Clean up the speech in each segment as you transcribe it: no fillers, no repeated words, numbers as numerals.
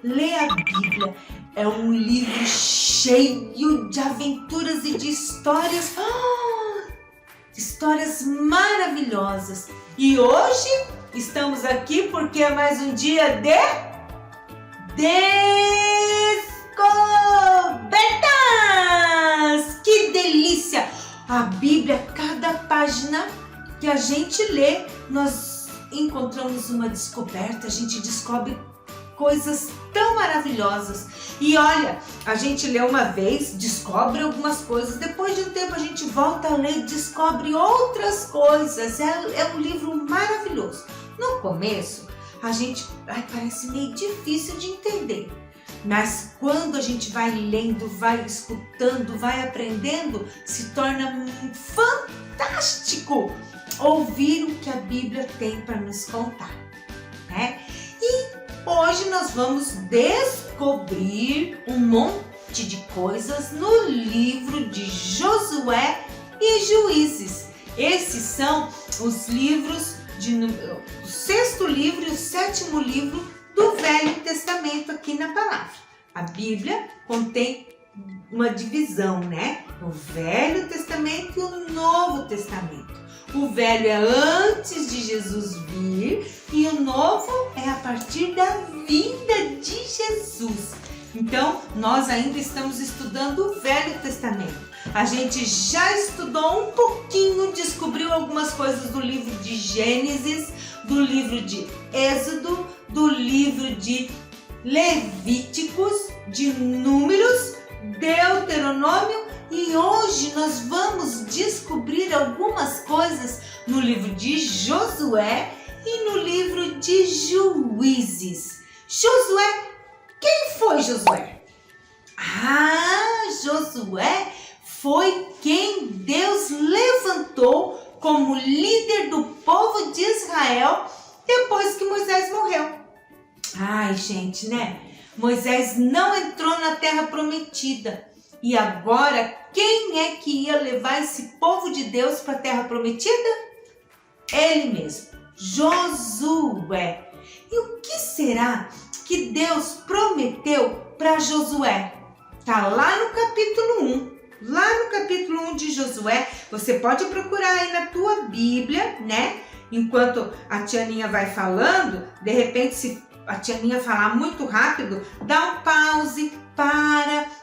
ler a Bíblia. É um livro cheio de aventuras e de histórias, histórias maravilhosas. E hoje estamos aqui porque é mais um dia de descobertas! Que delícia! A Bíblia, cada página que a gente lê, nós encontramos uma descoberta, a gente descobre coisas tão maravilhosas. E olha, a gente lê uma vez, descobre algumas coisas, depois de um tempo a gente volta a ler e descobre outras coisas. É um livro maravilhoso. No começo, a gente parece meio difícil de entender, mas quando a gente vai lendo, vai escutando, vai aprendendo, se torna fantástico ouvir o que a Bíblia tem para nos contar, né? E hoje nós vamos descobrir um monte de coisas no livro de Josué e Juízes. Esses são os livros, o 6º livro e o 7º livro do Velho Testamento aqui na palavra. A Bíblia contém uma divisão, né? O Velho Testamento e o Novo Testamento. O velho é antes de Jesus vir e o novo é a partir da vinda de Jesus. Então, nós ainda estamos estudando o Velho Testamento. A gente já estudou um pouquinho, descobriu algumas coisas do livro de Gênesis, do livro de Êxodo, do livro de Levíticos, de Números, Deuteronômio. E hoje nós vamos descobrir algumas coisas no livro de Josué e no livro de Juízes. Josué, quem foi Josué? Josué foi quem Deus levantou como líder do povo de Israel depois que Moisés morreu. Gente, né? Moisés não entrou na terra prometida. E agora, quem é que ia levar esse povo de Deus para a terra prometida? Ele mesmo, Josué. E o que será que Deus prometeu para Josué? Está lá no capítulo 1. Lá no capítulo 1 de Josué, você pode procurar aí na tua Bíblia, né? Enquanto a Tianinha vai falando, de repente, se a Tianinha falar muito rápido, dá um pause,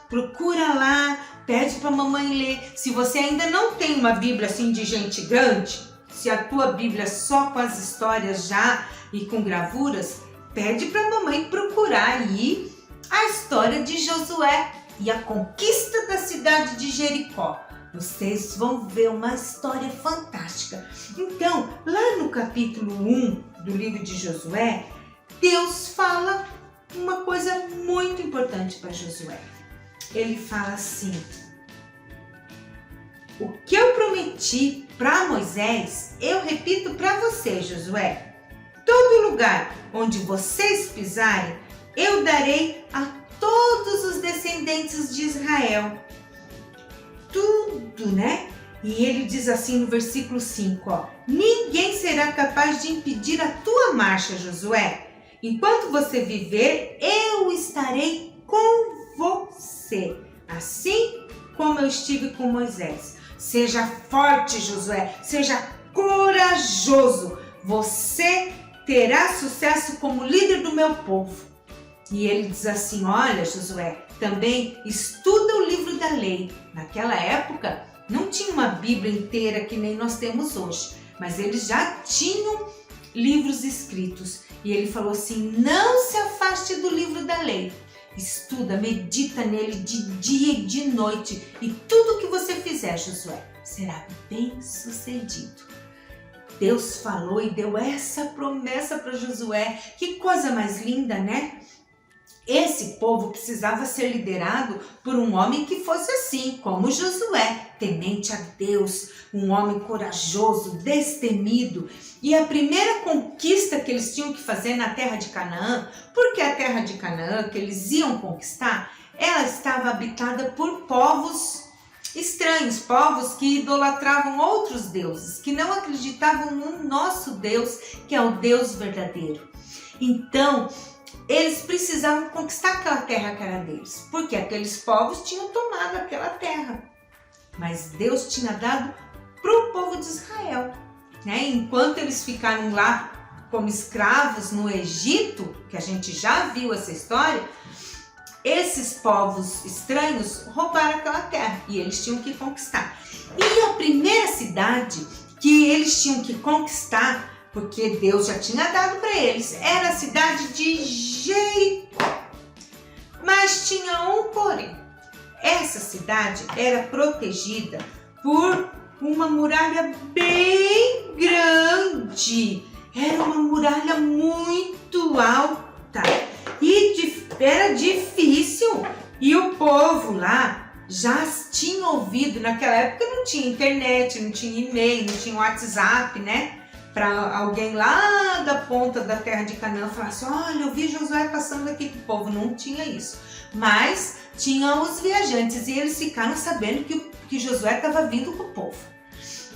procura lá, pede para a mamãe ler. Se você ainda não tem uma Bíblia assim de gente grande, se a tua Bíblia é só com as histórias já e com gravuras, pede para a mamãe procurar aí a história de Josué e a conquista da cidade de Jericó. Vocês vão ver uma história fantástica. Então, lá no capítulo 1 do livro de Josué, Deus fala uma coisa muito importante para Josué. Ele fala assim: o que eu prometi para Moisés, eu repito para você, Josué. Todo lugar onde vocês pisarem, eu darei a todos os descendentes de Israel. Tudo, né? E ele diz assim no versículo 5, ninguém será capaz de impedir a tua marcha, Josué. Enquanto você viver, eu estarei com você, assim como eu estive com Moisés. Seja forte, Josué, seja corajoso. Você terá sucesso como líder do meu povo. E ele diz assim, olha, Josué, também estuda o livro da lei. Naquela época, não tinha uma Bíblia inteira que nem nós temos hoje, mas eles já tinham livros escritos. E ele falou assim, não se afaste do livro da lei. Estuda, medita nele de dia e de noite. E tudo que você fizer, Josué, será bem sucedido. Deus falou e deu essa promessa para Josué. Que coisa mais linda, né? Esse povo precisava ser liderado por um homem que fosse assim, como Josué, temente a Deus, um homem corajoso, destemido. E a primeira conquista que eles tinham que fazer na terra de Canaã, porque a terra de Canaã que eles iam conquistar, ela estava habitada por povos estranhos, povos que idolatravam outros deuses, que não acreditavam no nosso Deus, que é o Deus verdadeiro. Então, eles precisavam conquistar aquela terra que era deles, porque aqueles povos tinham tomado aquela terra. Mas Deus tinha dado para o povo de Israel, né? Enquanto eles ficaram lá como escravos no Egito, que a gente já viu essa história, esses povos estranhos roubaram aquela terra e eles tinham que conquistar. E a primeira cidade que eles tinham que conquistar, porque Deus já tinha dado para eles, era a cidade de Jericó. Mas tinha um porém. Essa cidade era protegida por uma muralha bem grande. Era uma muralha muito alta e era difícil. E o povo lá já tinha ouvido, naquela época não tinha internet, não tinha e-mail, não tinha WhatsApp, né? Para alguém lá da ponta da terra de Canaã falar assim, olha, eu vi Josué passando aqui com o povo. Não tinha isso. Mas tinha os viajantes e eles ficaram sabendo que Josué estava vindo com o povo,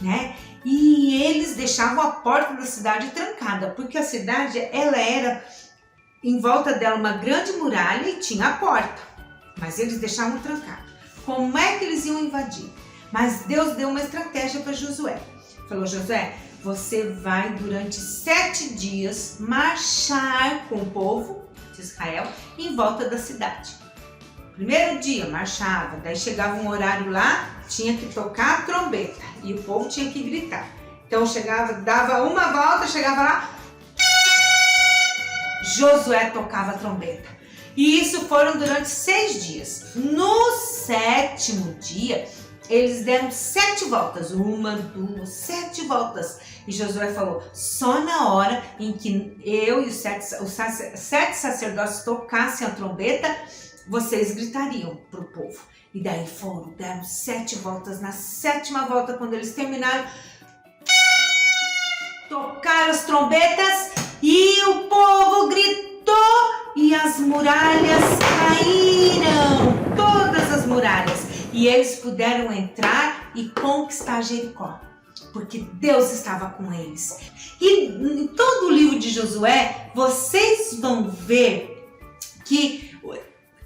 né? E eles deixavam a porta da cidade trancada, porque a cidade, ela era, em volta dela, uma grande muralha e tinha a porta, mas eles deixavam trancada. Como é que eles iam invadir? Mas Deus deu uma estratégia para Josué. Falou, Josué, você vai durante 7 dias marchar com o povo de Israel em volta da cidade. Primeiro dia marchava, daí chegava um horário lá, tinha que tocar a trombeta e o povo tinha que gritar. Então chegava, dava uma volta, chegava lá, Josué tocava a trombeta. E isso foram durante 6 dias. No 7º dia, eles deram 7 voltas, 1, 2, 7 voltas. E Josué falou, só na hora em que eu e os 7 sacerdotes tocassem a trombeta, vocês gritariam para o povo. E daí deram 7 voltas. Na 7ª volta, quando eles terminaram, tocaram as trombetas e o povo gritou e as muralhas caíram, todas as muralhas. E eles puderam entrar e conquistar Jericó, porque Deus estava com eles. E em todo o livro de Josué, vocês vão ver que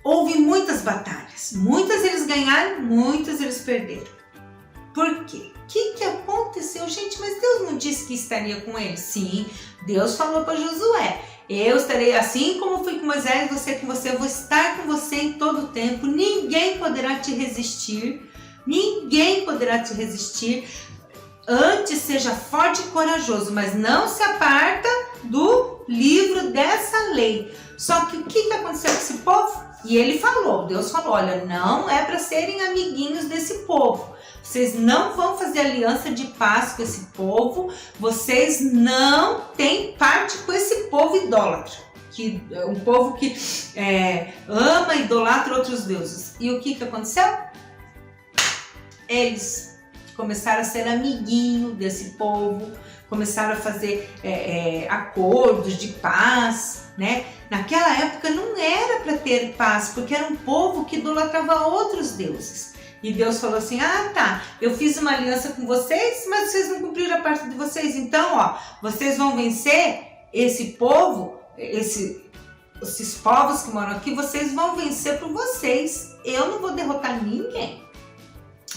houve muitas batalhas. Muitas eles ganharam, muitas eles perderam. Por quê? O que aconteceu? Gente, mas Deus não disse que estaria com eles? Sim, Deus falou para Josué, eu estarei assim como fui com Moisés, você com você, eu vou estar com você em todo o tempo, ninguém poderá te resistir, ninguém poderá te resistir. Antes seja forte e corajoso, mas não se aparta do livro dessa lei. Só que o que aconteceu com esse povo? E ele falou, Deus falou, olha, não é para serem amiguinhos desse povo. Vocês não vão fazer aliança de paz com esse povo. Vocês não têm parte com esse povo idólatra. Um povo que ama e idolatra outros deuses. E o que aconteceu? Eles começaram a ser amiguinho desse povo. Começaram a fazer acordos de paz, né? Naquela época não era para ter paz, porque era um povo que idolatrava outros deuses. E Deus falou assim, tá, eu fiz uma aliança com vocês, mas vocês não cumpriram a parte de vocês. Então, vocês vão vencer esse povo, esses povos que moram aqui, vocês vão vencer por vocês. Eu não vou derrotar ninguém.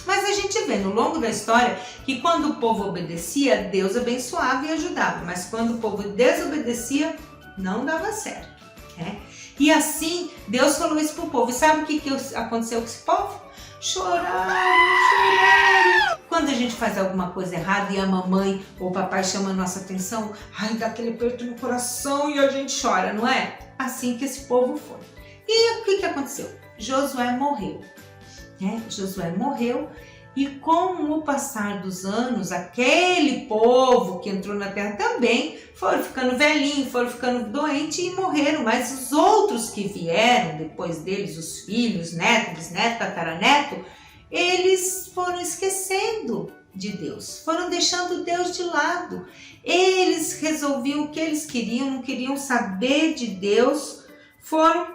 Mas a gente vê no longo da história que quando o povo obedecia, Deus abençoava e ajudava. Mas quando o povo desobedecia, não dava certo, né? E assim, Deus falou isso para o povo. E sabe o que aconteceu com esse povo? Choraram. Quando a gente faz alguma coisa errada e a mamãe ou o papai chama a nossa atenção, dá aquele aperto no coração e a gente chora, não é? Assim que esse povo foi. E o que aconteceu? Josué morreu. Josué morreu e com o passar dos anos, aquele povo que entrou na terra também foram ficando velhinhos, foram ficando doentes e morreram, mas os outros que vieram depois deles, os filhos, netos, bisnetos, tataraneto, eles foram esquecendo de Deus, foram deixando Deus de lado. Eles resolviam o que eles queriam, não queriam saber de Deus, foram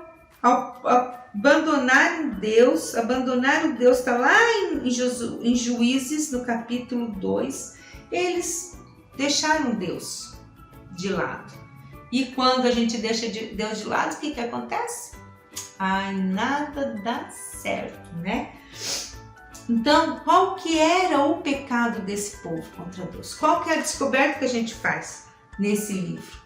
abandonaram Deus, está lá em Juízes, no capítulo 2, eles deixaram Deus de lado. E quando a gente deixa Deus de lado, o que acontece? Ai, nada dá certo, né? Então, qual que era o pecado desse povo contra Deus? Qual que é a descoberta que a gente faz nesse livro?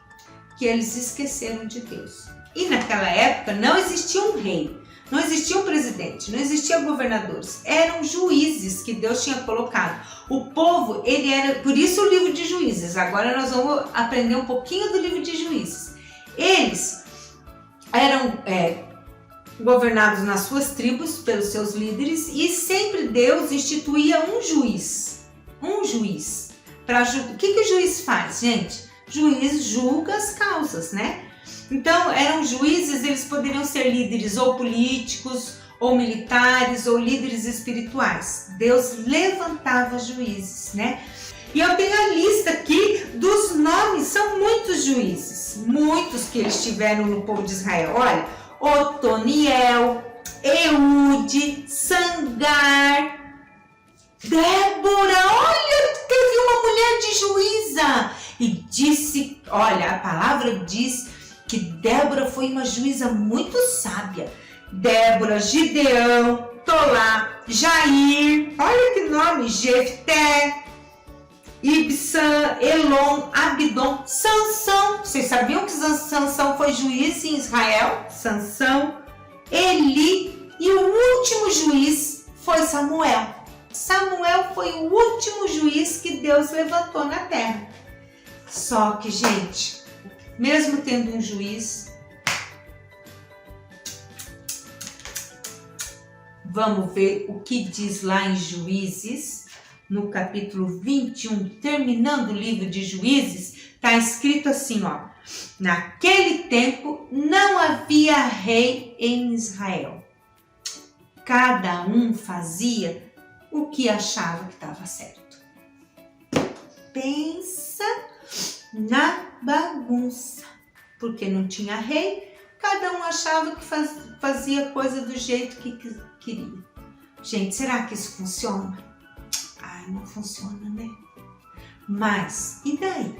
Que eles esqueceram de Deus. E naquela época não existia um rei, não existia um presidente, não existia governadores. Eram juízes que Deus tinha colocado. O povo, ele era... Por isso o livro de Juízes. Agora nós vamos aprender um pouquinho do livro de Juízes. Eles eram... governados nas suas tribos pelos seus líderes e sempre Deus instituía um juiz. O que o juiz faz, gente? Juiz julga as causas, né? Então eram juízes, eles poderiam ser líderes ou políticos, ou militares, ou líderes espirituais. Deus levantava juízes, né? E eu tenho a lista aqui dos nomes, são muitos juízes, muitos que eles tiveram no povo de Israel. Olha, Otoniel, Eude, Sangar, Débora, olha, teve uma mulher de juíza. E disse, olha, a palavra diz que Débora foi uma juíza muito sábia. Débora, Gideão, Tolá, Jair, olha que nome, Jefté, Ibsã, Elon, Abidom, Sansão. Vocês sabiam que Sansão foi juiz em Israel? Sansão, Eli e o último juiz foi Samuel. Samuel foi o último juiz que Deus levantou na terra. Só que, gente, mesmo tendo um juiz, vamos ver o que diz lá em Juízes, no capítulo 21, terminando o livro de Juízes, está escrito assim, ó. Naquele tempo não havia rei em Israel. Cada um fazia o que achava que estava certo. Pensa na bagunça. Porque não tinha rei, cada um achava que fazia coisa do jeito que queria. Gente, será que isso funciona? Ai, não funciona, né? Mas, e daí?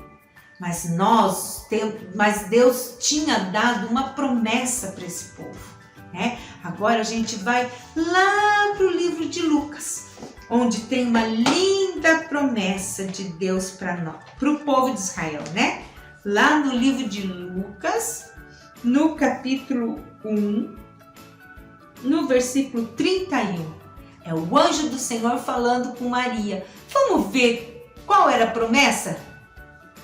Mas Deus tinha dado uma promessa para esse povo, né? Agora a gente vai lá para o livro de Lucas, onde tem uma linda promessa de Deus para o povo de Israel, né? Lá no livro de Lucas, no capítulo 1, no versículo 31. É o anjo do Senhor falando com Maria. Vamos ver qual era a promessa?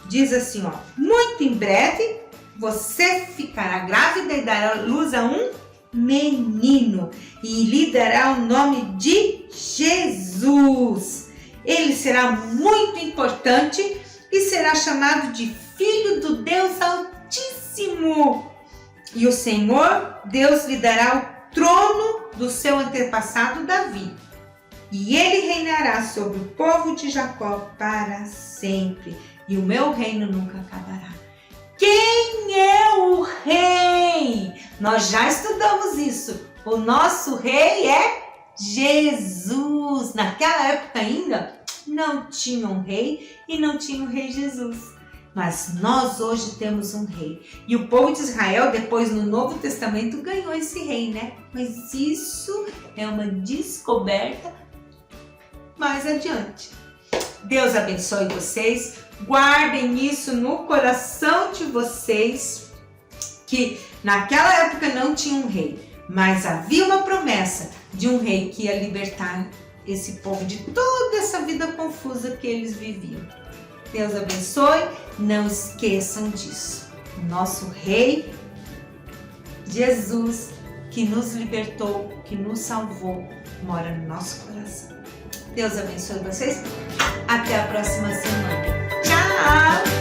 Diz assim, ó. Muito em breve você ficará grávida e dará luz a um menino e lhe dará o nome de Jesus. Ele será muito importante e será chamado de Filho do Deus Altíssimo. E o Senhor, Deus, lhe dará o trono do seu antepassado Davi. E ele reinará sobre o povo de Jacó para sempre. E o meu reino nunca acabará. Quem é o rei? Nós já estudamos isso. O nosso rei é Jesus. Naquela época ainda não tinha um rei e não tinha o rei Jesus. Mas nós hoje temos um rei. E o povo de Israel, depois no Novo Testamento, ganhou esse rei, né? Mas isso é uma descoberta mais adiante. Deus abençoe vocês. Guardem isso no coração de vocês, que naquela época não tinha um rei, mas havia uma promessa de um rei que ia libertar esse povo de toda essa vida confusa que eles viviam. Deus abençoe, não esqueçam disso. O nosso rei, Jesus, que nos libertou, que nos salvou, mora no nosso coração. Deus abençoe vocês. Até a próxima semana. Tchau!